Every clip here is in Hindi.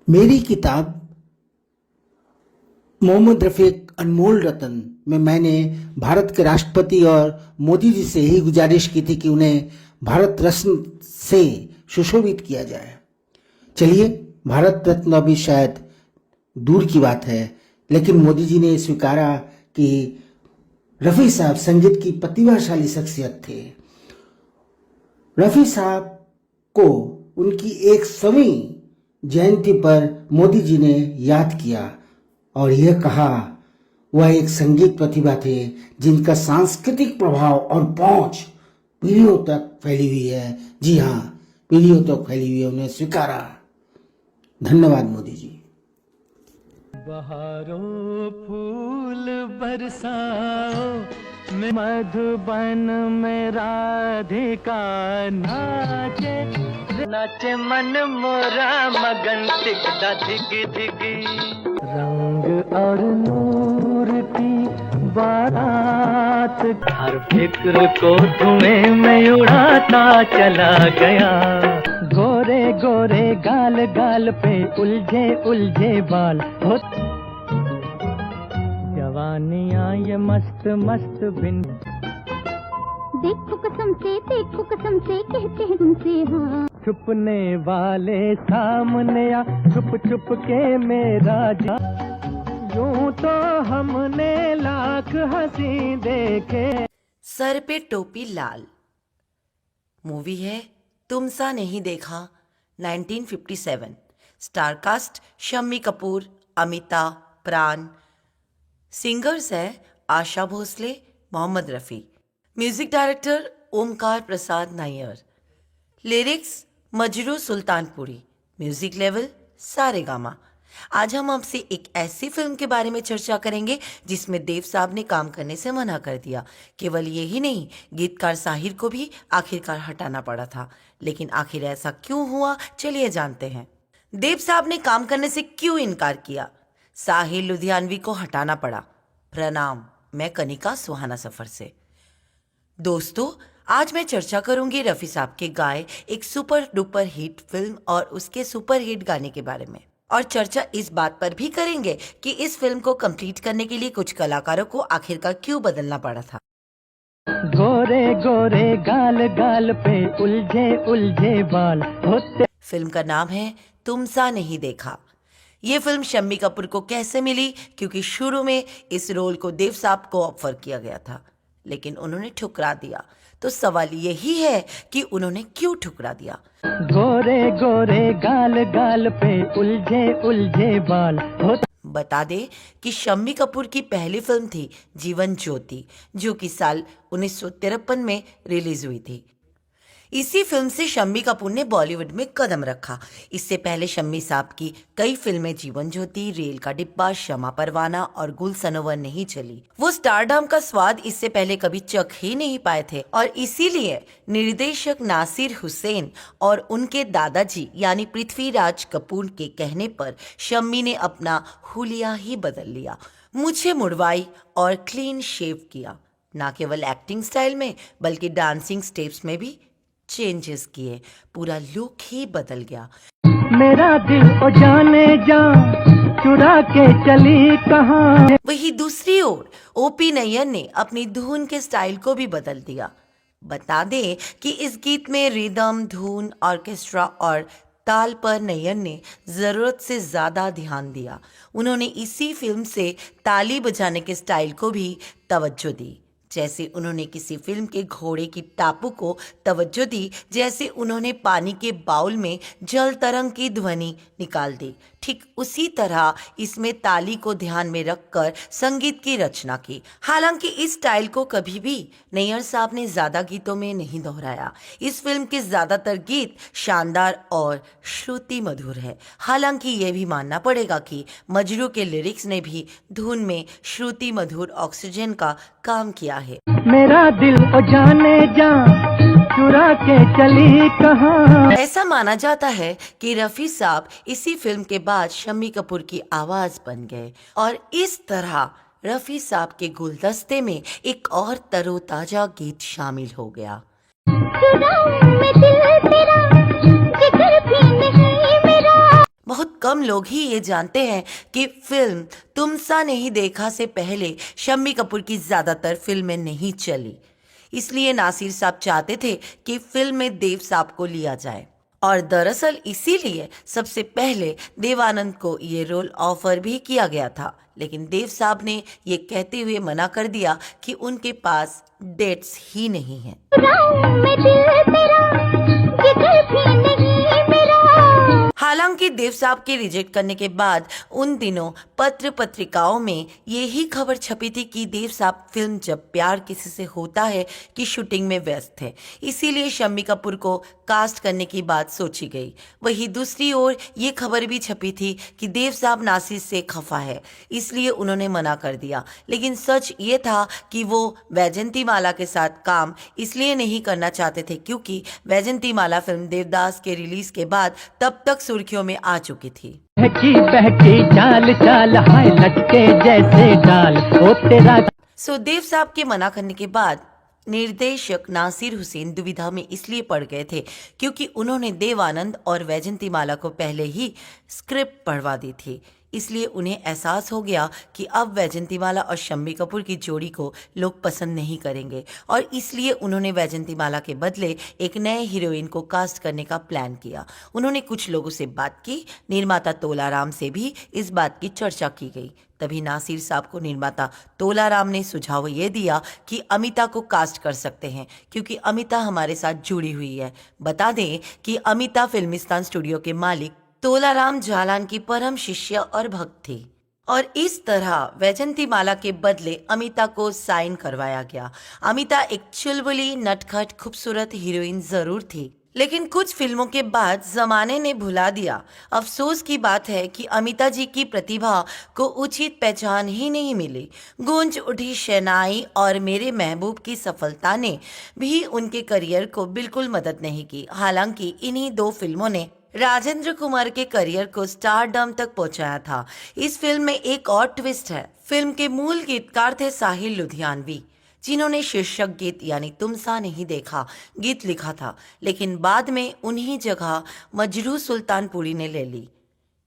मेरी किताब मोहम्मद रफ़ी अनमोल रतन में मैंने भारत के राष्ट्रपति और मोदी जी से ही गुजारिश की थी कि उन्हें भारत रत्न से सुशोभित किया जाए। चलिए, भारत रत्न अभी शायद दूर की बात है, लेकिन मोदी जी ने स्वीकारा कि रफ़ी साहब संगीत की प्रतिभाशाली शख्सियत थे। रफ़ी साहब को उनकी 100वीं जयंती पर मोदी जी ने याद किया और यह कहा वह एक संगीत प्रतिभा थे जिनका सांस्कृतिक प्रभाव और पहुंच पीढ़ियों तक फैली हुई है। जी हाँ, पीढ़ियों तक फैली हुई है, उन्हें स्वीकारा। धन्यवाद मोदी जी। बहारों फूल बरसाओ मैं मधुबन में राधिका नाचे नाचे मन मोरा मगन टिकता धिग धिग रंग और नूर की बारात हर फिक्र को धुएं में उड़ाता चला गया। गोरे गोरे गाल गाल पे उलझे उलझे बाल हो जवानियां ये मस्त मस्त बिन देखो कसम से कहते हैं तुमसे हाँ। छुपने वाले सामने आ छुप छुप के मेरा जा यूं तो हमने लाख हंसी देखे। सर पे टोपी लाल मूवी है तुम सा नहीं देखा 1957। Star cast Shammi Kapoor, Amita, Pran. Singers है Asha Bhosle, Mohammad Rafi. Music director Omkar Prasad Nayyar. Lyrics Majrooh Sultanpuri. Music लेवल सारेगामा। आज हम आपसे एक ऐसी फिल्म के बारे में चर्चा करेंगे जिसमें देव साहब ने काम करने से मना कर दिया। केवल यही नहीं, गीतकार साहिर को भी आखिरकार हटाना पड़ा था। लेकिन आखिर ऐसा क्यों हुआ, चलिए जानते हैं। देव साहब ने काम करने से क्यों इनकार किया? साहिर लुधियानवी को हटाना पड़ा। प्रणाम, मैं कनिका सुहाना सफर से। दोस्तों, आज मैं चर्चा करूंगी रफ़ी साहब के गाए एक सुपर डुपर हिट फिल्म और उसके सुपर हिट गाने के बारे में। और चर्चा इस बात पर भी करेंगे कि इस फिल्म को कंप्लीट करने के लिए कुछ कलाकारों को आखिरकार क्यों बदलना पड़ा था। गोरे गोरे गाल गाल पे उलझे उलझे बाल होते। फिल्म का नाम है तुम सा नहीं देखा। ये फिल्म शम्मी कपूर को कैसे मिली? क्योंकि शुरू में इस रोल को देव साहब को ऑफर किया गया था, लेकिन उन्होंने ठुकरा दिया। तो सवाल यही है कि उन्होंने क्यों ठुकरा दिया। गोरे गोरे गाल गाल पे उलझे उलझे बाल होते। बता दे कि शम्मी कपूर की पहली फिल्म थी जीवन ज्योति, जो कि साल 1953 में रिलीज हुई थी। इसी फिल्म से शम्मी कपूर ने बॉलीवुड में कदम रखा। इससे पहले शम्मी साहब की कई फिल्में जीवन ज्योति, रेल का डिब्बा, शमा परवाना और गुल सनोवर नहीं चली। वो स्टारडम का स्वाद इससे पहले कभी चख ही नहीं पाए थे और इसीलिए निर्देशक नासिर हुसैन और उनके दादाजी यानी पृथ्वीराज कपूर के कहने पर शम्मी ने अपना हुलिया ही बदल लिया। मुझे मुड़वाई और क्लीन शेव किया। ना केवल एक्टिंग स्टाइल में बल्कि डांसिंग स्टेप्स में भी चेंजेस किए। पूरा लुक ही बदल गया। मेरा दिल ओ जाने जा चुरा के चली कहाँ। वही दूसरी ओर ओपी नैयर ने अपनी धुन के स्टाइल को भी बदल दिया। बता दें कि इस गीत में रिदम, धुन, ऑर्केस्ट्रा और ताल पर नैयर ने ज़रूरत से ज़्यादा ध्यान दिया। उन्होंने इसी फिल्म से ताली बजाने के स्टाइल को भी तवज्जो दी। जैसे उन्होंने किसी फिल्म के घोड़े की टापू को तवज्जो दी, जैसे उन्होंने पानी के बाउल में जल तरंग की ध्वनि निकाल दी, ठीक उसी तरह इसमें ताली को ध्यान में रखकर संगीत की रचना की। हालांकि इस स्टाइल को कभी भी नैयर साहब ने ज़्यादा गीतों में नहीं दोहराया। इस फिल्म के ज़्यादातर गीत शानदार और श्रुति मधुर है। हालांकि ये भी मानना पड़ेगा कि मजरू के लिरिक्स ने भी धुन में श्रुति मधुर ऑक्सीजन का काम किया है। मेरा दिल ओ जाने जा चुरा के चली कहाँ। ऐसा माना जाता है कि रफ़ी साहब इसी फिल्म के बाद शम्मी कपूर की आवाज बन गए और इस तरह रफ़ी साहब के गुलदस्ते में एक और तरोताजा गीत शामिल हो गया। चुराऊं मैं दिल तेरा, जिगर भी नहीं मेरा। बहुत कम लोग ही ये जानते हैं कि फिल्म तुम सा नहीं देखा से पहले शम्मी कपूर की ज़्यादातर फिल्में नहीं चली। इसलिए नासिर साहब चाहते थे कि फिल्म में देव साहब को लिया जाए और दरअसल इसीलिए सबसे पहले देवानंद को ये रोल ऑफर भी किया गया था, लेकिन देव साहब ने ये कहते हुए मना कर दिया कि उनके पास डेट्स ही नहीं हैं। चुराऊं मैं दिल तेरा, जिगर भी नहीं मेरा। हालांकि देव साहब के रिजेक्ट करने के बाद उन दिनों पत्र पत्रिकाओं में यही खबर छपी थी कि देव साहब फिल्म जब प्यार किसी से होता है की शूटिंग में व्यस्त थे, इसीलिए शम्मी कपूर को कास्ट करने की बात सोची गई। वहीं दूसरी ओर ये खबर भी छपी थी कि देव साहब नासिर से खफा है, इसलिए उन्होंने मना कर दिया। लेकिन सच ये था कि वो वैजंतीमाला के साथ काम इसलिए नहीं करना चाहते थे क्योंकि वैजंतीमाला फिल्म देवदास के रिलीज के बाद तब तक सुर्खियों में आ चुकी थी। बहकी बहकी चाल चाल हाय लटके जैसे डाल ओ तेरा। सो देव साहब के मना करने के बाद निर्देशक नासिर हुसैन दुविधा में इसलिए पड़ गए थे क्योंकि उन्होंने देवानंद और वैजंतीमाला को पहले ही स्क्रिप्ट पढ़वा दी थी। इसलिए उन्हें एहसास हो गया कि अब वैजंतीमाला और शम्मी कपूर की जोड़ी को लोग पसंद नहीं करेंगे और इसलिए उन्होंने वैजंतीमाला के बदले एक नए हीरोइन को कास्ट करने का प्लान किया। उन्होंने कुछ लोगों से बात की, निर्माता तोलाराम से भी इस बात की चर्चा की गई। तभी नासिर साहब को निर्माता तोलाराम ने सुझाव ये दिया कि अमिता को कास्ट कर सकते हैं क्योंकि अमिता हमारे साथ जुड़ी हुई है। बता दें कि अमिता फिल्मिस्तान स्टूडियो के मालिक तोलाराम जालान की परम शिष्य और भक्त थी और इस तरह वैजंतीमाला के बदले अमिता को साइन करवाया गया। अमिता एक चुलबुली नटखट खूबसूरत हीरोइन जरूर थी, लेकिन कुछ फिल्मों के बाद जमाने ने भुला दिया। अफसोस की बात है कि अमिता जी की प्रतिभा को उचित पहचान ही नहीं मिली। गूंज उठी शहनाई और मेरे महबूब की सफलता ने भी उनके करियर को बिल्कुल मदद नहीं की। हालांकि इन्हीं दो फिल्मों ने राजेंद्र कुमार के करियर को स्टारडम तक पहुंचाया था। इस फिल्म में एक और ट्विस्ट है। फिल्म के मूल गीतकार थे साहिल लुधियानवी, जिन्होंने शीर्षक गीत यानी तुम सा नहीं देखा गीत लिखा था, लेकिन बाद में उन्हीं जगह मजरू सुल्तानपुरी ने ले ली।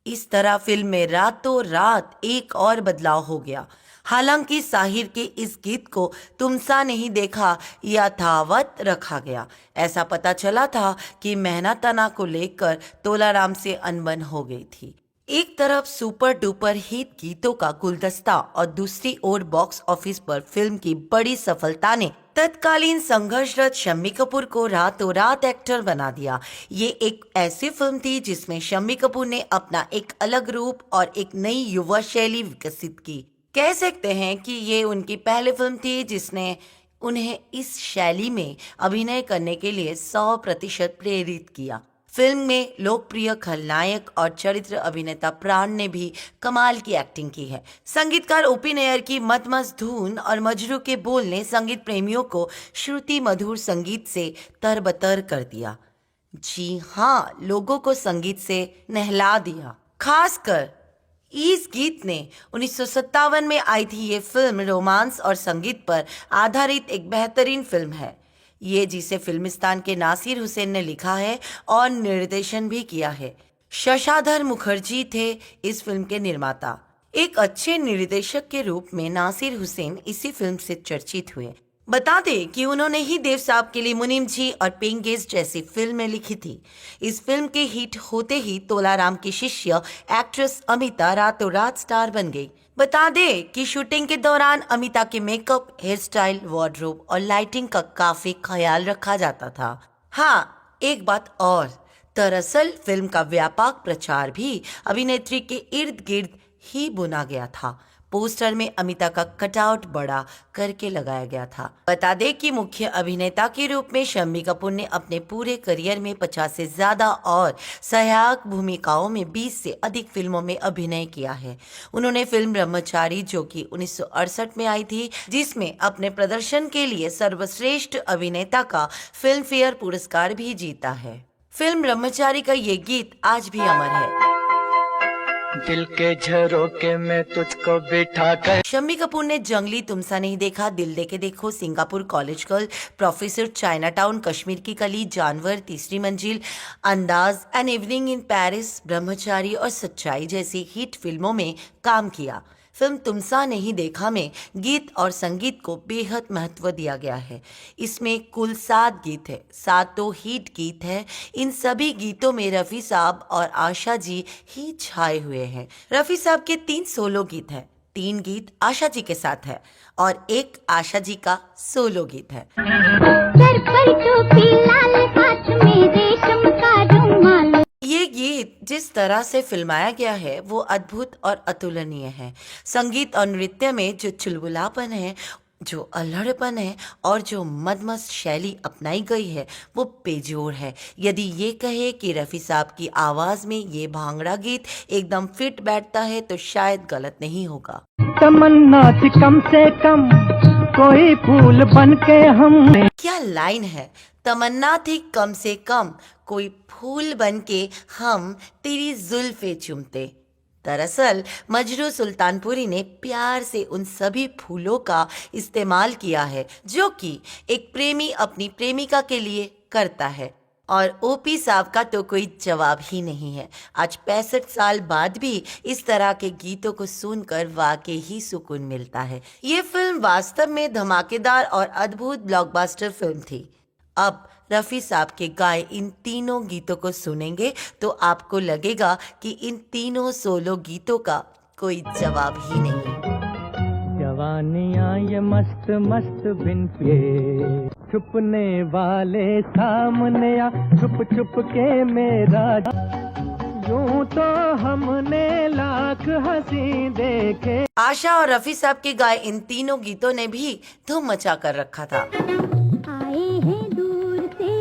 इस तरह फिल्म में रातों रात एक और बदलाव हो गया। हालांकि साहिर के इस गीत को तुम सा नहीं देखा यथावत रखा गया। ऐसा पता चला था कि मेहनताना को लेकर तोलाराम से अनबन हो गई थी। एक तरफ सुपर डुपर हिट गीतों का गुलदस्ता और दूसरी ओर बॉक्स ऑफिस पर फिल्म की बड़ी सफलता ने तत्कालीन संघर्षरत शम्मी कपूर को रातों रात एक्टर बना दिया। ये एक ऐसी फिल्म थी जिसमें शम्मी कपूर ने अपना एक अलग रूप और एक नई युवा शैली विकसित की। कह सकते हैं कि ये उनकी पहली फिल्म थी जिसने उन्हें इस शैली में अभिनय करने के लिए 100% प्रेरित किया। फिल्म में लोकप्रिय खलनायक और चरित्र अभिनेता प्राण ने भी कमाल की एक्टिंग की है। संगीतकार ओपी नैयर की मस्त धुन और मजरू के बोल ने संगीत प्रेमियों को श्रुति मधुर संगीत से तरबतर कर दिया। जी हाँ, लोगों को संगीत से नहला दिया। खासकर इस गीत ने 1957 में आई थी। ये फिल्म रोमांस और संगीत पर आधारित एक बेहतरीन फिल्म है। ये जिसे फिल्मिस्तान के नासिर हुसैन ने लिखा है और निर्देशन भी किया है। शशाधर मुखर्जी थे इस फिल्म के निर्माता। एक अच्छे निर्देशक के रूप में नासिर हुसैन इसी फिल्म से चर्चित हुए। बता दें कि उन्होंने ही देव साहब के लिए मुनीम जी और पेइंग गेस्ट जैसी फिल्में लिखी थी। इस फिल्म के हिट होते ही तोलाराम की शिष्य एक्ट्रेस अमिता रातों रात स्टार बन गई। बता दें कि शूटिंग के दौरान अमिता के मेकअप, हेयर स्टाइल, वार्डरोब और लाइटिंग का काफी ख्याल रखा जाता था। हाँ, एक बात और, दरअसल फिल्म का व्यापक प्रचार भी अभिनेत्री के इर्द गिर्द ही बुना गया था। पोस्टर में अमिता का कटआउट बड़ा करके लगाया गया था। बता दें कि मुख्य अभिनेता के रूप में शम्मी कपूर ने अपने पूरे करियर में 50 से ज्यादा और सहायक भूमिकाओं में 20 से अधिक फिल्मों में अभिनय किया है। उन्होंने फिल्म ब्रह्मचारी, जो कि 1968 में आई थी, जिसमें अपने प्रदर्शन के लिए सर्वश्रेष्ठ अभिनेता का फिल्म फेयर पुरस्कार भी जीता है। फिल्म ब्रह्मचारी का ये गीत आज भी अमर है। दिल के झरोके में तुझको बिठा कर। शम्मी कपूर ने जंगली, तुमसा नहीं देखा, दिल दे के देखो, Singapore college girl, professor, China town, Kashmir की कली, जानवर, तीसरी मंजिल, अंदाज, एन इवनिंग इन पेरिस, ब्रह्मचारी और सच्चाई जैसी हिट फिल्मों में काम किया। फिल्म तुमसा नहीं देखा में गीत और संगीत को बेहद महत्व दिया गया है। इसमें कुल 7 गीत है, 7 हिट गीत है। इन सभी गीतों में रफ़ी साहब और आशा जी ही छाए हुए हैं। रफ़ी साहब के 3 सोलो गीत हैं, 3 गीत आशा जी के साथ है और 1 आशा जी का सोलो गीत है। सर पर टोपी लाल, हाथ में रेशम का रुमाल। ये गीत जिस तरह से फिल्माया गया है वो अद्भुत और अतुलनीय है। संगीत और नृत्य में जो चुलबुलापन है, जो अल्हड़पन है और जो मदमस्त शैली अपनाई गई है वो बेजोड़ है। यदि ये कहे कि रफ़ी साहब की आवाज़ में ये भांगड़ा गीत एकदम फिट बैठता है तो शायद गलत नहीं होगा। तमन्ना थी कम से कम कोई फूल बन के हमने। क्या लाइन है, तमन्ना थी कम से कम कोई फूल बन के हम तेरी जुल्फे चूमते। दरअसल मजरू सुल्तानपुरी ने प्यार से उन सभी फूलों का इस्तेमाल किया है जो कि एक प्रेमी अपनी प्रेमिका के लिए करता है, और ओपी साहब का तो कोई जवाब ही नहीं है। आज 65 साल बाद भी इस तरह के गीतों को सुनकर वाकई ही सुकून मिलता है। ये फिल्म वास्तव में धमाकेदार और अद्भुत ब्लॉकबस्टर फिल्म थी। अब रफ़ी साहब के गाए इन तीनों गीतों को सुनेंगे तो आपको लगेगा कि इन तीनों सोलो गीतों का कोई जवाब ही नहीं। जवानियाँ ये मस्त मस्त बिन पिए, छुपने वाले सामने आ, छुप छुप के मेरा। यूं तो हमने लाख हंसी देखे। आशा और रफ़ी साहब के गाए इन तीनों गीतों ने भी धूम मचा कर रखा था। आए हैं दूर से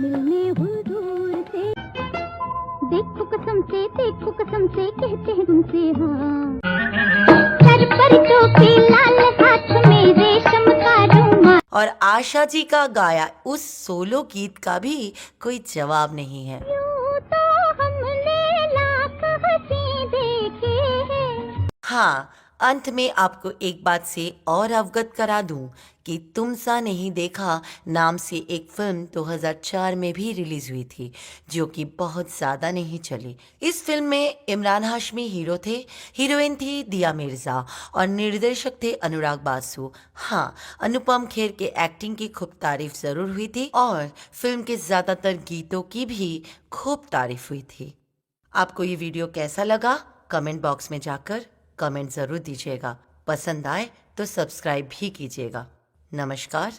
मिलने हुजूर से, देखो कसम से कहते हैं तुमसे हाँ। सर पर टोपी लाल, हाथ में रेशम का रुमाल। और आशा जी का गाया उस सोलो गीत का भी कोई जवाब नहीं है। यूं तो हमने लाख हंसी देखे हैं। हाँ, अंत में आपको एक बात से और अवगत करा दूं कि तुमसा नहीं देखा नाम से एक फिल्म 2004 में भी रिलीज हुई थी जो कि बहुत ज़्यादा नहीं चली। इस फिल्म में इमरान हाशमी हीरो थे, हीरोइन थी दिया मिर्ज़ा और निर्देशक थे अनुराग बासु। हाँ, अनुपम खेर के एक्टिंग की खूब तारीफ ज़रूर हुई थी और फिल्म के ज़्यादातर गीतों की भी खूब तारीफ हुई थी। आपको ये वीडियो कैसा लगा कमेंट बॉक्स में जाकर कमेंट ज़रूर दीजिएगा। पसंद आए तो सब्सक्राइब भी कीजिएगा। नमस्कार।